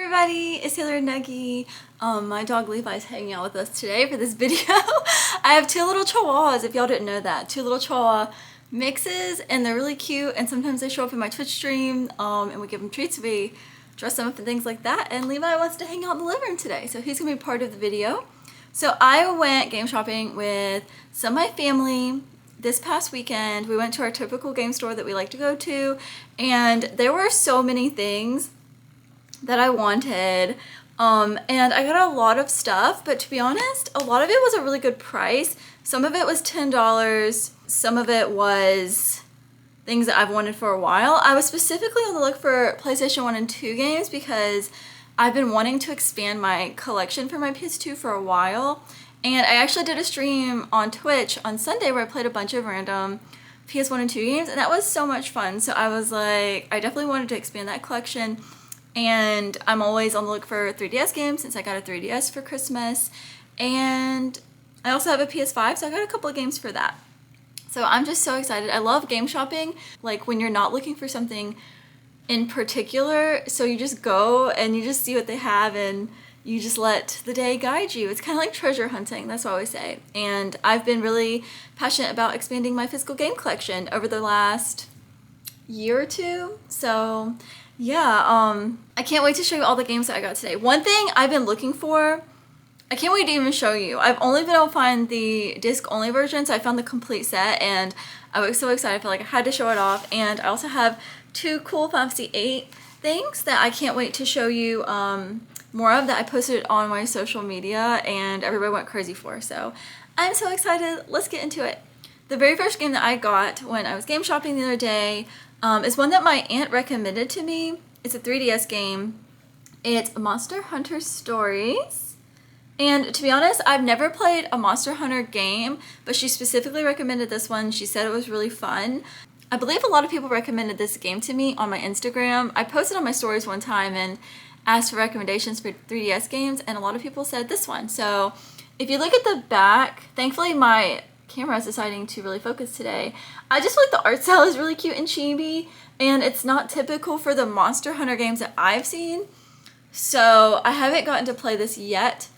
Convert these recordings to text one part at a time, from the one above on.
everybody, it's Taylor and Nuggie. My dog Levi's hanging out with us today for this video. I have two little chihuahuas, if y'all didn't know that. Two little chihuahua mixes, and they're really cute, and sometimes they show up in my Twitch stream, and we give them treats, we dress them up and things like that, and Levi wants to hang out in the living room today, so he's gonna be part of the video. So I went game shopping with some of my family this past weekend. We went to our typical game store that we like to go to, and there were so many things that I wanted, and I got a lot of stuff, but to be honest, a lot of it was a really good price. Some of it was $10, some of it was things that I've wanted for a while. I was specifically on the look for PlayStation 1 and 2 games because I've been wanting to expand my collection for my ps2 for a while, and I actually did a stream on Twitch on Sunday where I played a bunch of random PS1 and 2 games, and that was so much fun. So I was like, I definitely wanted to expand that collection. And I'm always on the look for 3DS games since I got a 3DS for Christmas. And I also have a PS5, so I got a couple of games for that. So I'm just so excited. I love game shopping, like when you're not looking for something in particular. So you just go and you just see what they have and you just let the day guide you. It's kind of like treasure hunting, that's what I always say. And I've been really passionate about expanding my physical game collection over the last year or two. So yeah, I can't wait to show you all the games that I got today. One thing I've been looking for, I can't wait to even show you. I've only been able to find the disc-only version, so I found the complete set, and I was so excited. I feel like I had to show it off. And I also have two cool Final Fantasy VIII things that I can't wait to show you more of, that I posted on my social media, and everybody went crazy for. So I'm so excited. Let's get into it. The very first game that I got when I was game shopping the other day is one that my aunt recommended to me. It's a 3DS game. It's Monster Hunter Stories. And to be honest, I've never played a Monster Hunter game, but she specifically recommended this one. She said it was really fun. I believe a lot of people recommended this game to me on my Instagram. I posted on my stories one time and asked for recommendations for 3DS games, and a lot of people said this one. So if you look at the back, thankfully my camera is deciding to really focus today. I just feel like the art style is really cute and chibi, and it's not typical for the Monster Hunter games that I've seen. So I haven't gotten to play this yet.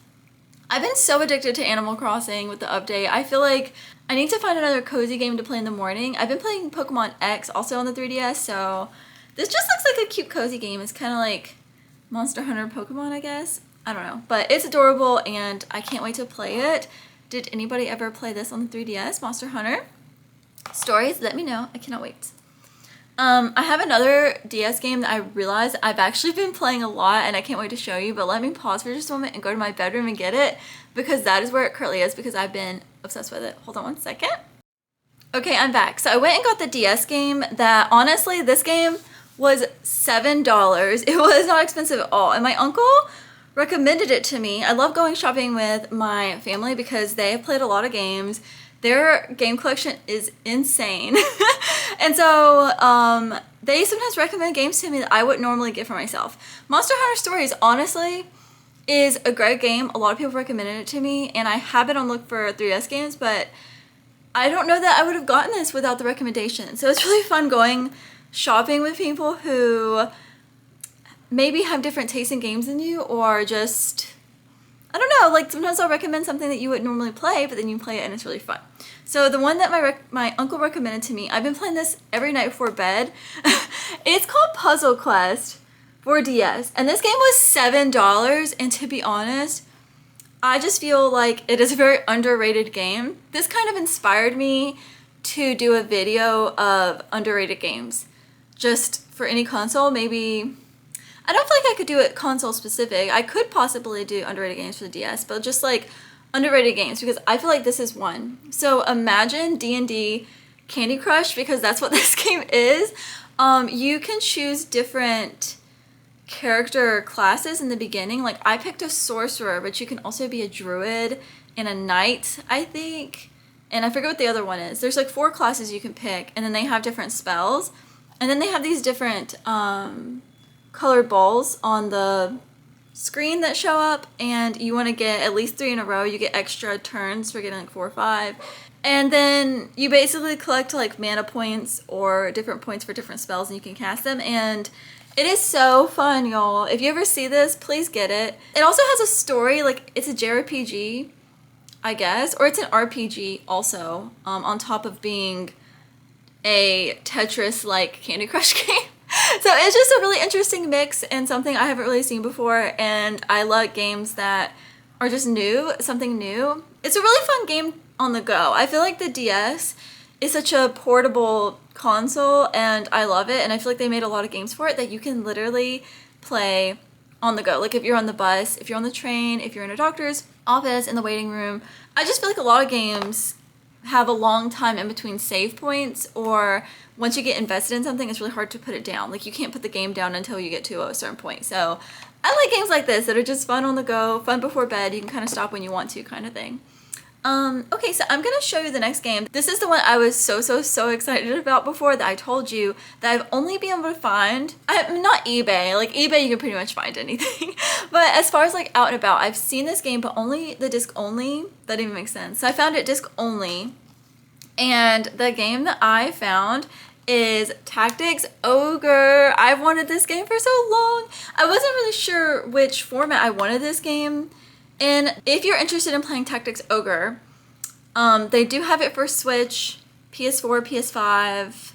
I've been so addicted to Animal Crossing with the update. I feel like I need to find another cozy game to play in the morning. I've been playing Pokemon X also on the 3DS, so this just looks like a cute cozy game. It's kind of like Monster Hunter Pokemon, I guess. I don't know, but it's adorable and I can't wait to play it. Did anybody ever play this on the 3DS, Monster Hunter Stories? Let me know. I cannot wait. I have another DS game that I realized I've actually been playing a lot, and I can't wait to show you, but let me pause for just a moment and go to my bedroom and get it, because that is where it currently is, because I've been obsessed with it. Hold on one second. Okay, I'm back. So I went and got the DS game that, honestly, this game was $7. It was not expensive at all, and my uncle recommended it to me. I love going shopping with my family because they have played a lot of games. Their game collection is insane. And so they sometimes recommend games to me that I wouldn't normally get for myself. Monster Hunter Stories, honestly, is a great game. A lot of people recommended it to me, and I have been on look for 3DS games, but I don't know that I would have gotten this without the recommendation. So it's really fun going shopping with people who maybe have different tastes in games than you, or just, I don't know, like sometimes I'll recommend something that you wouldn't normally play, but then you play it and it's really fun. So the one that my uncle recommended to me, I've been playing this every night before bed. It's called Puzzle Quest for DS, and this game was $7, and to be honest, I just feel like it is a very underrated game. This kind of inspired me to do a video of underrated games, just for any console. Maybe, I don't feel like I could do it console specific. I could possibly do underrated games for the DS, but just like underrated games, because I feel like this is one. So imagine D&D Candy Crush, because that's what this game is. You can choose different character classes in the beginning. Like I picked a sorcerer, but you can also be a druid and a knight, I think. And I forget what the other one is. There's like 4 classes you can pick, and then they have different spells. And then they have these different colored balls on the screen that show up, and you want to get at least 3 in a row. You get extra turns for getting like 4 or 5. And then you basically collect like mana points or different points for different spells, and you can cast them. And It is so fun, y'all. If you ever see this, please get it. It also has a story, like it's a JRPG, I guess, or it's an RPG also, on top of being a Tetris-like Candy Crush game. So it's just a really interesting mix and something I haven't really seen before, and I like games that are just new, something new. It's a really fun game on the go. I feel like the DS is such a portable console and I love it, and I feel like they made a lot of games for it that you can literally play on the go. Like if you're on the bus, if you're on the train, if you're in a doctor's office, in the waiting room. I just feel like a lot of games have a long time in between save points, or once you get invested in something, it's really hard to put it down. Like you can't put the game down until you get to a certain point. So I like games like this that are just fun on the go, fun before bed. You can kind of stop when you want to, kind of thing. Okay, so I'm gonna show you the next game. This is the one I was so excited about before, that I told you that I've only been able to find. I'm not eBay. Like eBay, you can pretty much find anything. But as far as like out and about, I've seen this game, but only the disc only. That didn't even make sense. So I found it disc only, and the game that I found is Tactics Ogre. I've wanted this game for so long. I wasn't really sure which format I wanted this game. And if you're interested in playing Tactics Ogre, they do have it for Switch, ps4, ps5,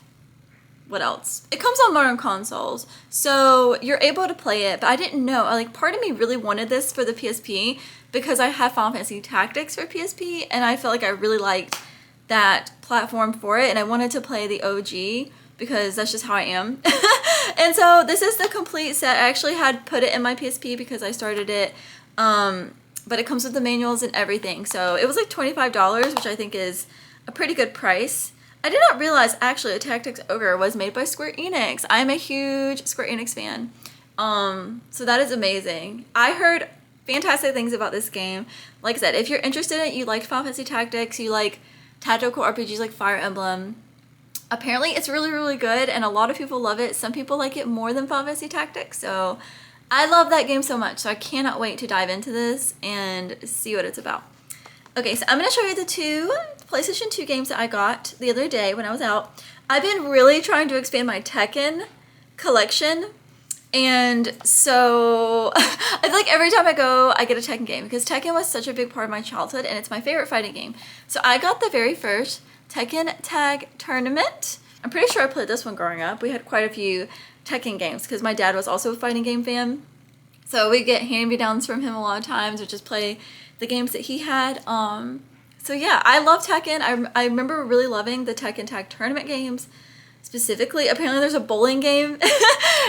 what else? It comes on modern consoles, so you're able to play it, but I didn't know. Like, part of me really wanted this for the PSP because I have Final Fantasy Tactics for PSP, and I felt like I really liked that platform for it, and I wanted to play the OG because that's just how I am. And so this is the complete set. I actually had put it in my PSP because I started it, but it comes with the manuals and everything. So it was like $25, which I think is a pretty good price. I did not realize actually Tactics Ogre was made by Square Enix. I'm a huge Square Enix fan. So that is amazing. I heard fantastic things about this game. Like I said, if you're interested in it, you like Final Fantasy Tactics, you like tactical RPGs like Fire Emblem, apparently it's really good and a lot of people love it. Some people like it more than Final Fantasy Tactics, so I love that game so much, so I cannot wait to dive into this and see what it's about. Okay, so I'm going to show you the two PlayStation 2 games that I got the other day when I was out. I've been really trying to expand my Tekken collection, and so I feel like every time I go, I get a Tekken game because Tekken was such a big part of my childhood and it's my favorite fighting game. So I got the very first Tekken Tag Tournament. I'm pretty sure I played this one growing up. We had quite a few Tekken games because my dad was also a fighting game fan. So we get hand-me-downs from him a lot of times or just play the games that he had. So yeah, I love Tekken. I remember really loving the Tekken Tag Tournament games. Specifically, apparently there's a bowling game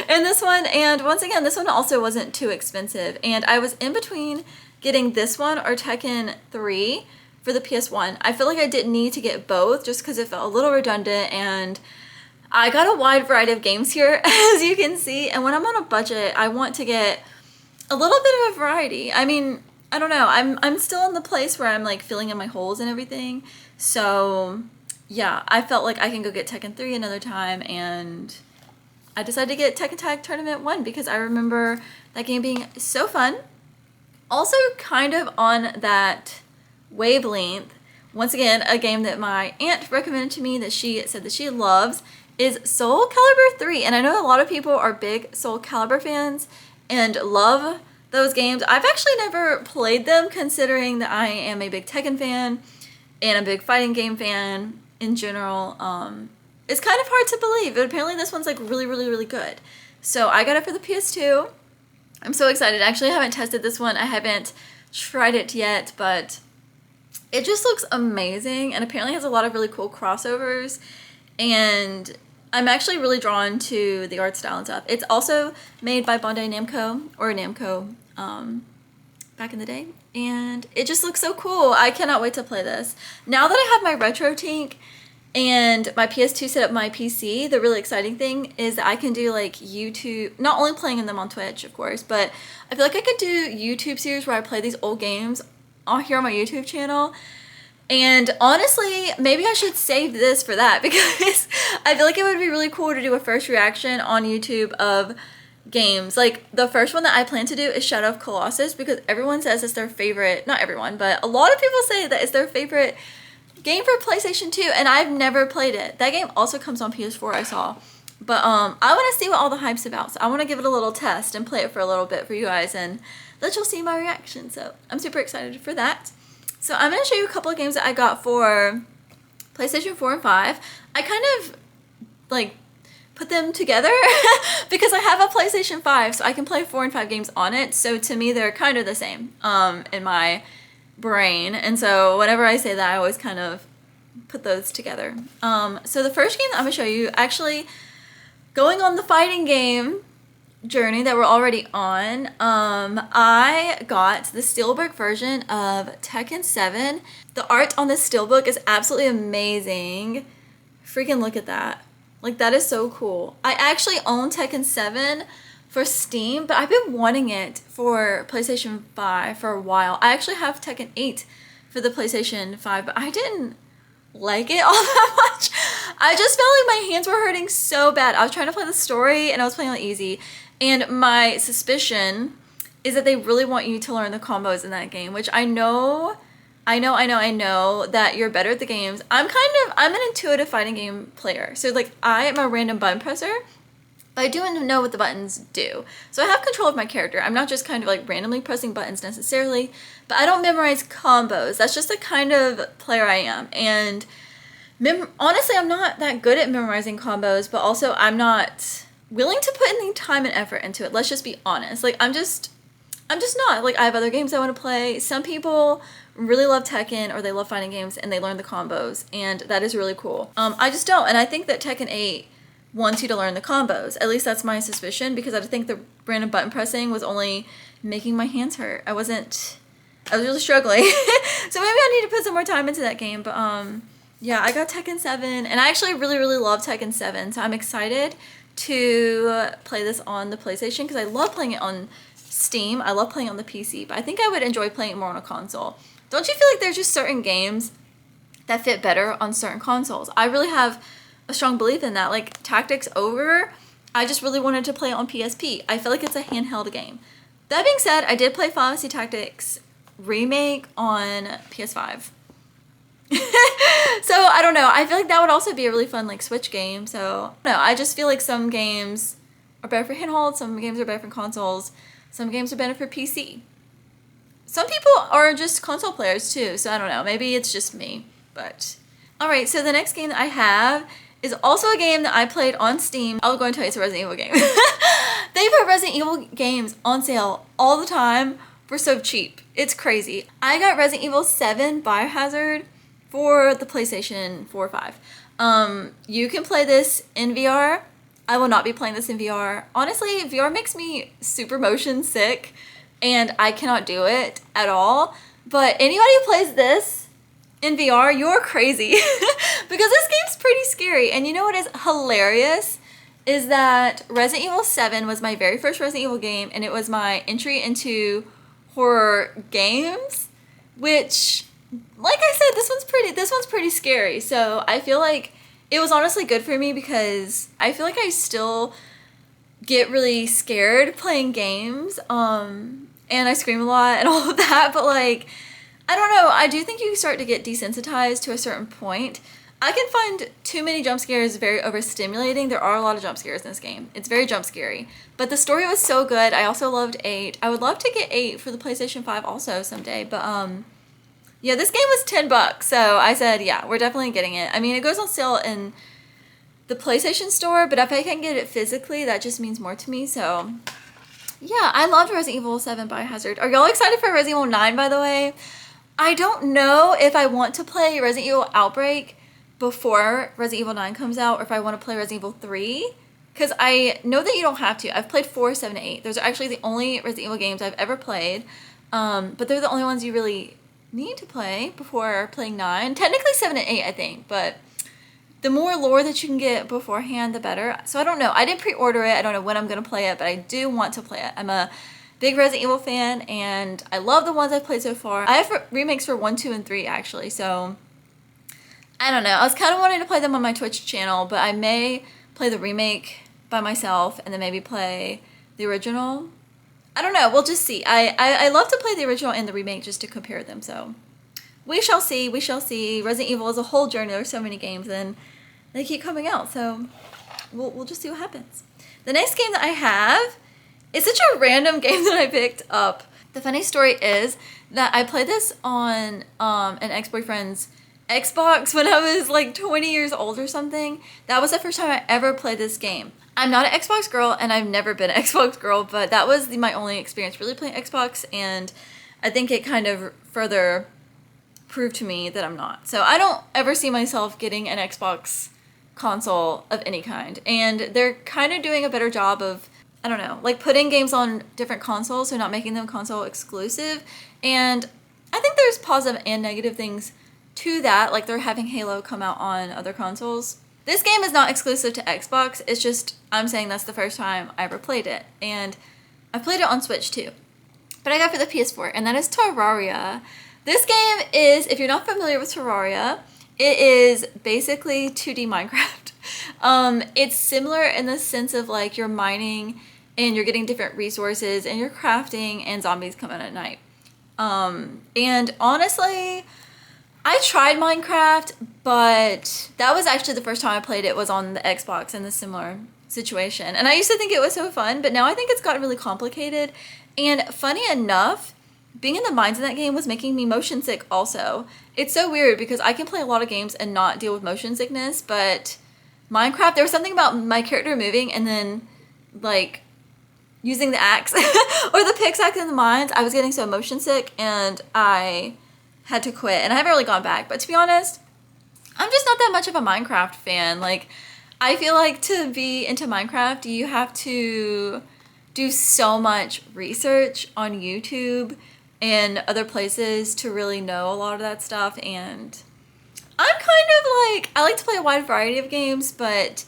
in this one. And once again, this one also wasn't too expensive. And I was in between getting this one or Tekken 3 for the PS1. I feel like I didn't need to get both just because it felt a little redundant, and I got a wide variety of games here, as you can see. And when I'm on a budget, I want to get a little bit of a variety. I mean, I don't know. I'm still in the place where I'm like filling in my holes and everything. So yeah, I felt like I can go get Tekken 3 another time, and I decided to get Tekken Tag Tournament 1 because I remember that game being so fun. Also kind of on that wavelength, once again, a game that my aunt recommended to me that she said that she loves is Soul Calibur 3. And I know a lot of people are big Soul Calibur fans and love those games. I've actually never played them, considering that I am a big Tekken fan and a big fighting game fan in general. It's kind of hard to believe, but apparently this one's like really good. So I got it for the PS2. I'm so excited. Actually, I haven't tested this one. I haven't tried it yet, but it just looks amazing and apparently has a lot of really cool crossovers, and I'm actually really drawn to the art style and stuff. It's also made by Bandai Namco, or Namco back in the day, and it just looks so cool. I cannot wait to play this. Now that I have my RetroTink and my PS2 set up my PC, the really exciting thing is that I can do like YouTube, not only playing them on Twitch, of course, but I feel like I could do YouTube series where I play these old games here on my YouTube channel. And honestly, maybe I should save this for that because I feel like it would be really cool to do a first reaction on YouTube of games. Like the first one that I plan to do is Shadow of Colossus because everyone says it's their favorite, not everyone, but a lot of people say that it's their favorite game for PlayStation 2, and I've never played it. That game also comes on PS4, I saw, But I want to see what all the hype's about. So I want to give it a little test and play it for a little bit for you guys and let y'all see my reaction. So I'm super excited for that. So I'm going to show you a couple of games that I got for PlayStation 4 and 5. I kind of like put them together because I have a PlayStation 5, so I can play 4 and 5 games on it. So to me, they're kind of the same in my brain. And so whenever I say that, I always kind of put those together. So the first game that I'm going to show you, actually going on the fighting game journey that we're already on, I got the Steelbook version of Tekken 7. The art on this Steelbook is absolutely amazing. Freaking look at that. Like, that is so cool. I actually own Tekken 7 for Steam, but I've been wanting it for PlayStation 5 for a while. I actually have Tekken 8 for the PlayStation 5, but I didn't like it all that much. I just felt like my hands were hurting so bad. I was trying to play the story and I was playing on easy. And my suspicion is that they really want you to learn the combos in that game, which I know that you're better at the games. I'm an intuitive fighting game player. So like I am a random button presser, but I do know what the buttons do. So I have control of my character. I'm not just kind of like randomly pressing buttons necessarily, but I don't memorize combos. That's just the kind of player I am. And honestly, I'm not that good at memorizing combos, but also I'm not willing to put any time and effort into it. Let's just be honest. Like I'm just not. Like I have other games I want to play. Some people really love Tekken or they love fighting games and they learn the combos, and that is really cool. I just don't, and I think that Tekken 8 wants you to learn the combos. At least that's my suspicion, because I think the random button pressing was only making my hands hurt. I was really struggling. So maybe I need to put some more time into that game. But yeah, I got Tekken 7 and I actually really, really love Tekken 7. So I'm excited to play this on the PlayStation because I love playing it on Steam. I love playing on the PC, but I think I would enjoy playing it more on a console. Don't you feel like there's just certain games that fit better on certain consoles? I really have a strong belief in that. Like Tactics Over, I just really wanted to play it on PSP. I feel like it's a handheld game. That being said, I did play Final Fantasy Tactics Remake on PS5. So I don't know. I feel like that would also be a really fun like Switch game. So no, I just feel like some games are better for handhelds, some games are better for consoles, some games are better for PC. Some people are just console players too, so I don't know. Maybe it's just me, but... Alright, so the next game that I have is also a game that I played on Steam. I'll go and tell you it's a Resident Evil game. They put Resident Evil games on sale all the time for so cheap. It's crazy. I got Resident Evil 7 Biohazard for the PlayStation 4 or 5. You can play this in VR. I will not be playing this in VR. Honestly, VR makes me super motion sick, and I cannot do it at all. But anybody who plays this in VR, you're crazy. Because this game's pretty scary. And you know what is hilarious? Is that Resident Evil 7 was my very first Resident Evil game, and it was my entry into horror games, which, like I said, this one's pretty scary. So I feel like it was honestly good for me because I feel like I still get really scared playing games, and I scream a lot and all of that, but like, I don't know, I do think you start to get desensitized to a certain point. I can find too many jump scares very overstimulating. There are a lot of jump scares in this game. It's very jump scary, but the story was so good. I also loved 8. I would love to get 8 for the PlayStation 5 also someday, but yeah, this game was $10, so I said, yeah, we're definitely getting it. I mean, it goes on sale in the PlayStation Store, but if I can get it physically, that just means more to me, so yeah, I loved Resident Evil 7 Biohazard. Are y'all excited for Resident Evil 9, by the way? I don't know if I want to play Resident Evil Outbreak before Resident Evil 9 comes out, or if I want to play Resident Evil 3, because I know that you don't have to. I've played 4, 7, 8. Those are actually the only Resident Evil games I've ever played, but they're the only ones you really need to play before playing 9. Technically 7 and 8, I think, but the more lore that you can get beforehand, the better. So I don't know. I didn't pre-order it. I don't know when I'm going to play it, but I do want to play it. I'm a big Resident Evil fan, and I love the ones I've played so far. I have remakes for 1, 2, and 3, actually, so I don't know. I was kind of wanting to play them on my Twitch channel, but I may play the remake by myself and then maybe play the original. I don't know. We'll just see. I love to play the original and the remake just to compare them, so we shall see. We shall see. Resident Evil is a whole journey. There's so many games, and they keep coming out, so we'll just see what happens. The next game that I have is such a random game that I picked up. The funny story is that I played this on an ex-boyfriend's Xbox when I was like 20 years old or something. That was the first time I ever played this game. I'm not an Xbox girl, and I've never been an Xbox girl, but that was my only experience really playing Xbox, and I think it kind of further proved to me that I'm not. So I don't ever see myself getting an Xbox console of any kind, and they're kind of doing a better job of, I don't know, like putting games on different consoles, so not making them console exclusive. And I think there's positive and negative things to that, like they're having Halo come out on other consoles. This game is not exclusive to Xbox, it's just, I'm saying that's the first time I ever played it, and I played it on Switch too. But I got it for the PS4, and that is Terraria. This game is, if you're not familiar with Terraria, it is basically 2D Minecraft. It's similar in the sense of like you're mining and you're getting different resources and you're crafting and zombies come in at night. And honestly, I tried Minecraft, but that was actually the first time I played it was on the Xbox in the similar situation. And I used to think it was so fun, but now I think it's gotten really complicated. And funny enough, being in the mines in that game was making me motion sick also. It's so weird because I can play a lot of games and not deal with motion sickness, but Minecraft, there was something about my character moving and then like using the axe or the pickaxe in the mines, I was getting so motion sick and I had to quit, and I haven't really gone back. But to be honest, I'm just not that much of a Minecraft fan. Like, I feel like to be into Minecraft, you have to do so much research on YouTube and other places to really know a lot of that stuff. And I'm kind of like, I like to play a wide variety of games, but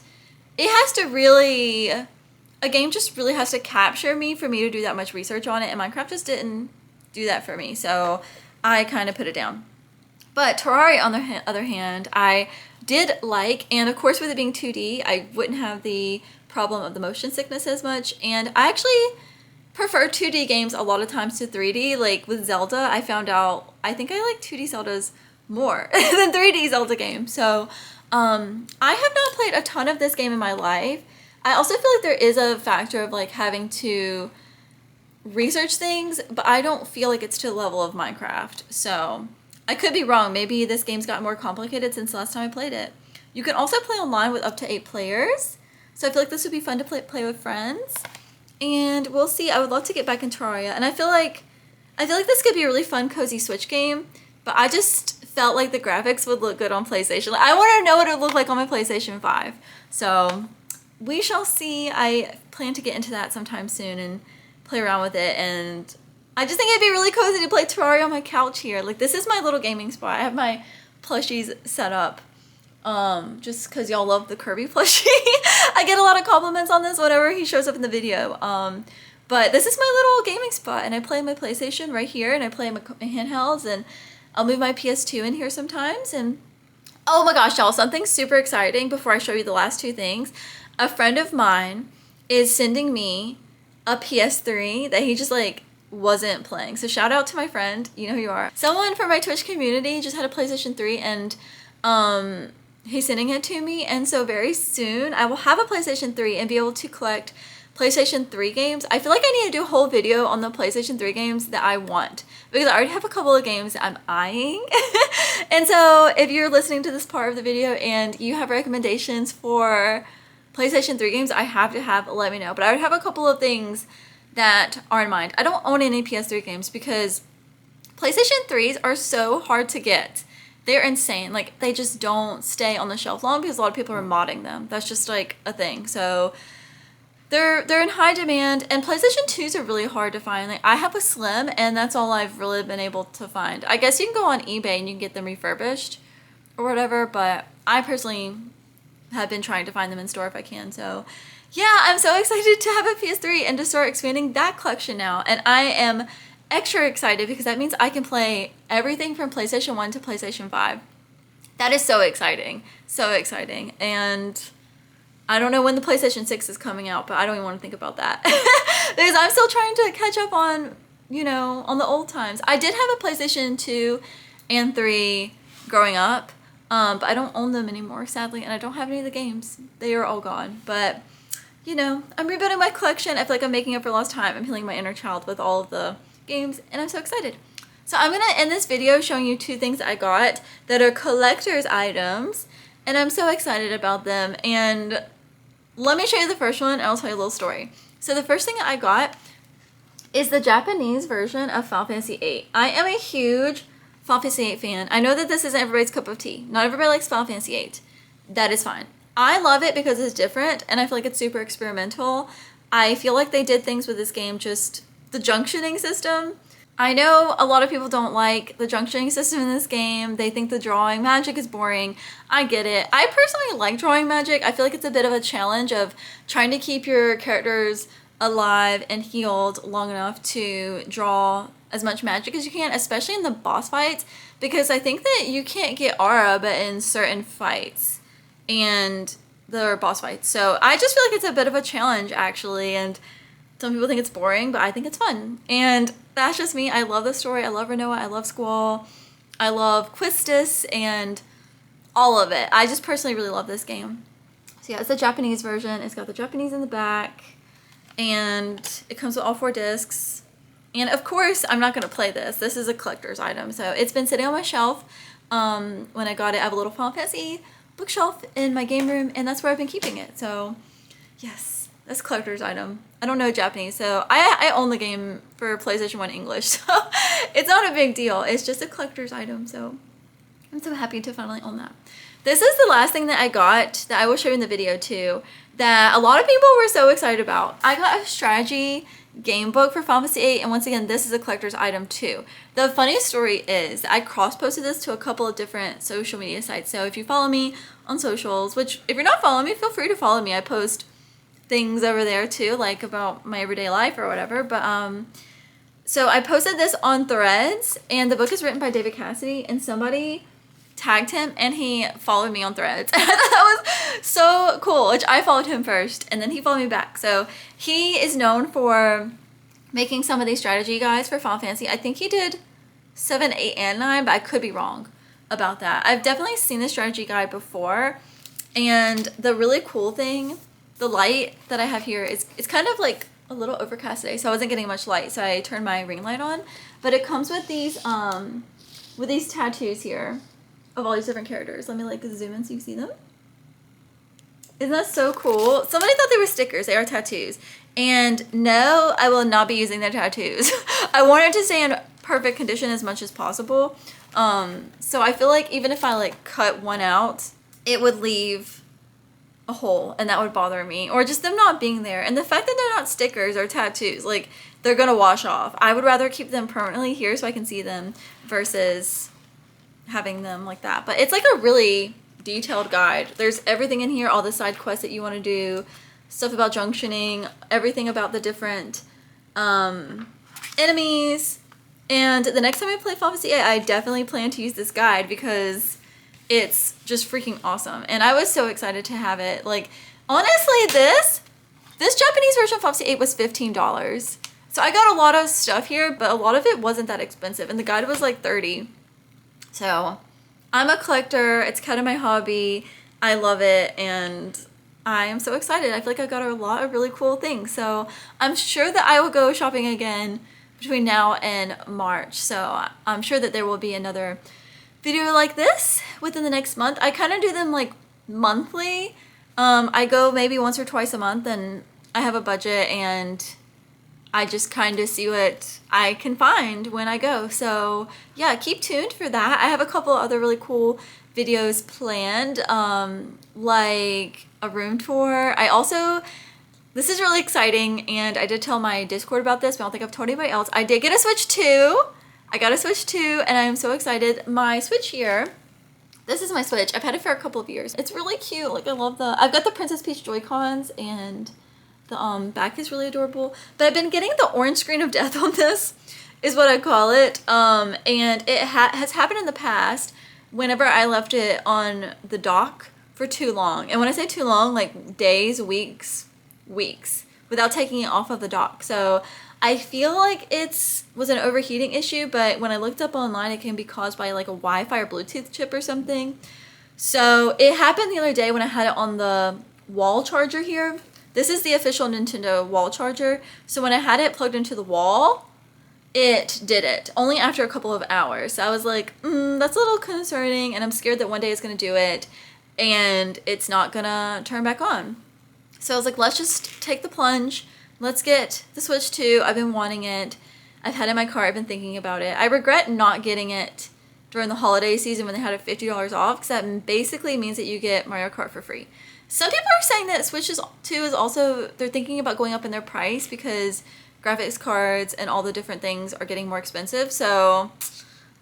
it has to really, a game just really has to capture me for me to do that much research on it, and Minecraft just didn't do that for me. So I kind of put it down. But Terraria, on the other hand, I did like, and of course with it being 2D, I wouldn't have the problem of the motion sickness as much, and I actually prefer 2D games a lot of times to 3D. Like with Zelda, I found out, I think I like 2D Zeldas more than 3D Zelda games. So I have not played a ton of this game in my life. I also feel like there is a factor of like having to research things, but I don't feel like it's to the level of Minecraft. So I could be wrong. Maybe this game's got more complicated since the last time I played it. You can also play online with up to 8 players. So I feel like this would be fun to play with friends. And we'll see. I would love to get back in Terraria. And I feel like this could be a really fun, cozy Switch game. But I just felt like the graphics would look good on PlayStation. Like, I want to know what it would look like on my PlayStation 5. So we shall see. I plan to get into that sometime soon and play around with it, and I just think it'd be really cozy to play Terraria on my couch here. Like, this is my little gaming spot. I have my plushies set up just because y'all love the Kirby plushie. I get a lot of compliments on this whenever he shows up in the video. But this is my little gaming spot, and I play my PlayStation right here, and I play my handhelds, and I'll move my PS2 in here sometimes. And oh my gosh, y'all, something super exciting before I show you the last two things. A friend of mine is sending me a PS3 that he just like wasn't playing. So shout out to my friend, you know who you are. Someone from my Twitch community just had a PlayStation 3, and he's sending it to me, and so very soon I will have a PlayStation 3 and be able to collect PlayStation 3 games. I feel like I need to do a whole video on the PlayStation 3 games that I want, because I already have a couple of games that I'm eyeing. And so if you're listening to this part of the video and you have recommendations for PlayStation 3 games I have to have, let me know. But I would have a couple of things that are in mind. I don't own any PS3 games because PlayStation 3s are so hard to get. They're insane. Like, they just don't stay on the shelf long because a lot of people are modding them. That's just like a thing. So they're in high demand, and PlayStation 2s are really hard to find. Like, I have a Slim, and that's all I've really been able to find. I guess you can go on eBay and you can get them refurbished or whatever, but I personally have been trying to find them in store if I can. So yeah, I'm so excited to have a PS3 and to start expanding that collection now. And I am extra excited because that means I can play everything from PlayStation 1 to PlayStation 5. That is so exciting. So exciting. And I don't know when the PlayStation 6 is coming out, but I don't even want to think about that. Because I'm still trying to catch up on, you know, on the old times. I did have a PlayStation 2 and 3 growing up. But I don't own them anymore, sadly, and I don't have any of the games. They are all gone. But, you know, I'm rebuilding my collection. I feel like I'm making up for lost time. I'm healing my inner child with all of the games, and I'm so excited. So I'm going to end this video showing you 2 things I got that are collector's items, and I'm so excited about them. And let me show you the first one, and I'll tell you a little story. So the first thing I got is the Japanese version of Final Fantasy VIII. I am a huge Final Fantasy VIII fan. I know that this isn't everybody's cup of tea. Not everybody likes Final Fantasy VIII. That is fine. I love it because it's different, and I feel like it's super experimental. I feel like they did things with this game, just the junctioning system. I know a lot of people don't like the junctioning system in this game. They think the drawing magic is boring. I get it. I personally like drawing magic. I feel like it's a bit of a challenge of trying to keep your characters alive and healed long enough to draw as much magic as you can, especially in the boss fights, because I think that you can't get aura but in certain fights and the boss fights. So I just feel like it's a bit of a challenge, actually, and some people think it's boring, but I think it's fun. And that's just me. I love the story. I love Renoa. I love Squall. I love Quistis and all of it. I just personally really love this game. So yeah, it's the Japanese version. It's got the Japanese in the back, and it comes with all 4 discs. And of course, I'm not going to play this. This is a collector's item. So it's been sitting on my shelf. When I got it, I have a little Final Fantasy bookshelf in my game room, and that's where I've been keeping it. So yes, that's a collector's item. I don't know Japanese, so I own the game for PlayStation 1 English, so it's not a big deal. It's just a collector's item, so I'm so happy to finally own that. This is the last thing that I got that I will show you in the video too, that a lot of people were so excited about. I got a strategy game book for Final Fantasy VIII, and once again, this is a collector's item too. The funny story is I cross-posted this to a couple of different social media sites, so if you follow me on socials, which if you're not following me, feel free to follow me. I post things over there too, like about my everyday life or whatever. But so I posted this on Threads, and the book is written by David Cassidy, and somebody tagged him and he followed me on Threads. And I thought that was so cool, which I followed him first and then he followed me back. So he is known for making some of these strategy guides for Final Fantasy. I think he did 7, 8, and 9, but I could be wrong about that. I've definitely seen the strategy guide before, and the really cool thing, the light that I have here is, it's kind of like a little overcast today, so I wasn't getting much light, so I turned my ring light on. But it comes with these tattoos here of all these different characters. Let me like zoom in so you can see them. Isn't that so cool? Somebody thought they were stickers. They are tattoos. And no, I will not be using their tattoos. I want it to stay in perfect condition as much as possible. So I feel like even if I like cut one out, it would leave a hole, and that would bother me, or just them not being there. And the fact that they're not stickers or tattoos, like they're gonna wash off. I would rather keep them permanently here so I can see them versus having them like that. But it's like a really detailed guide. There's everything in here, all the side quests that you want to do, stuff about junctioning, everything about the different enemies. And the next time I play Final Fantasy VIII, I definitely plan to use this guide because it's just freaking awesome. And I was so excited to have it. Like, honestly, this Japanese version of Final Fantasy VIII was $15. So I got a lot of stuff here, but a lot of it wasn't that expensive. And the guide was like $30. So I'm a collector. It's kind of my hobby. I love it. And I am so excited. I feel like I got a lot of really cool things. So I'm sure that I will go shopping again between now and March. So I'm sure that there will be another video like this within the next month. I kind of do them like monthly. I go maybe once or twice a month, and I have a budget and I just kind of see what I can find when I go. So yeah, keep tuned for that. I have a couple other really cool videos planned, like a room tour. This is really exciting, and I did tell my Discord about this, but I don't think I've told anybody else. I did get a Switch 2. I got a Switch 2, and I am so excited. My Switch here, this is my Switch. I've had it for a couple of years. It's really cute. Like, I've got the Princess Peach Joy-Cons, and the back is really adorable. But I've been getting the orange screen of death on this, is what I call it. And it has happened in the past whenever I left it on the dock for too long. And when I say too long, like days, weeks, without taking it off of the dock. So I feel like was an overheating issue, but when I looked up online, it can be caused by like a Wi-Fi or Bluetooth chip or something. So it happened the other day when I had it on the wall charger here. This is the official Nintendo wall charger. So when I had it plugged into the wall, it did it only after a couple of hours. So I was like, that's a little concerning, and I'm scared that one day it's gonna do it and it's not gonna turn back on. So I was like, let's just take the plunge. Let's get the Switch 2. I've been wanting it. I've had it in my car. I've been thinking about it. I regret not getting it during the holiday season when they had it $50 off, because that basically means that you get Mario Kart for free. Some people are saying that Switch 2 is also, they're thinking about going up in their price because graphics cards and all the different things are getting more expensive. So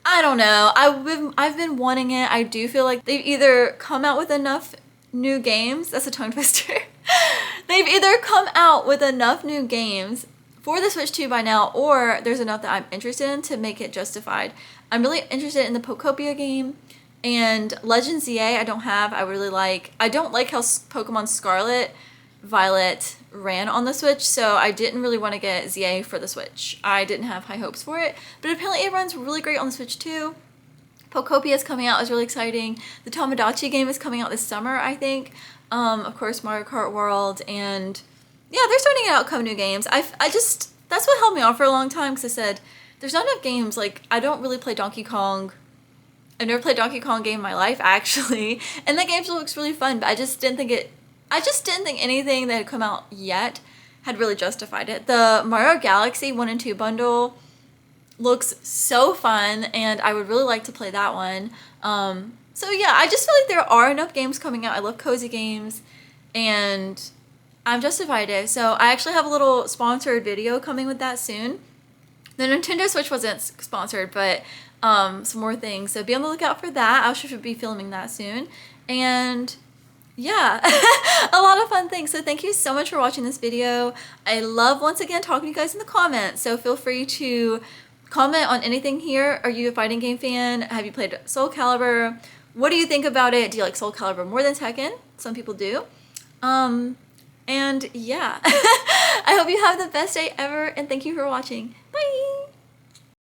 I don't know. I've been wanting it. I do feel like they've either come out with enough new games. That's a tongue twister. They've either come out with enough new games for the Switch 2 by now, or there's enough that I'm interested in to make it justified. I'm really interested in the Pokopia game, and Legends ZA I don't have. I really like. I don't like how Pokemon Scarlet Violet ran on the Switch, so I didn't really want to get ZA for the Switch. I didn't have high hopes for it, but apparently it runs really great on the Switch too. Pokopia is coming out, is really exciting. The Tomodachi game is coming out this summer, I think. Of course, Mario Kart World, and yeah, they're starting out come new games. I just, that's what held me off for a long time, because I said, there's not enough games. Like, I don't really play Donkey Kong. I've never played a Donkey Kong game in my life, actually, and that game still looks really fun, but I just didn't think anything that had come out yet had really justified it. The Mario Galaxy 1 and 2 bundle looks so fun, and I would really like to play that one. So yeah, I just feel like there are enough games coming out. I love cozy games, and I'm justified it. So I actually have a little sponsored video coming with that soon. The Nintendo Switch wasn't sponsored, but some more things. So be on the lookout for that. I should be filming that soon. And yeah, a lot of fun things. So thank you so much for watching this video. I love, once again, talking to you guys in the comments. So feel free to comment on anything here. Are you a fighting game fan? Have you played Soul Calibur? What do you think about it? Do you like Soul Calibur more than Tekken? Some people do. And yeah, I hope you have the best day ever, and thank you for watching. Bye!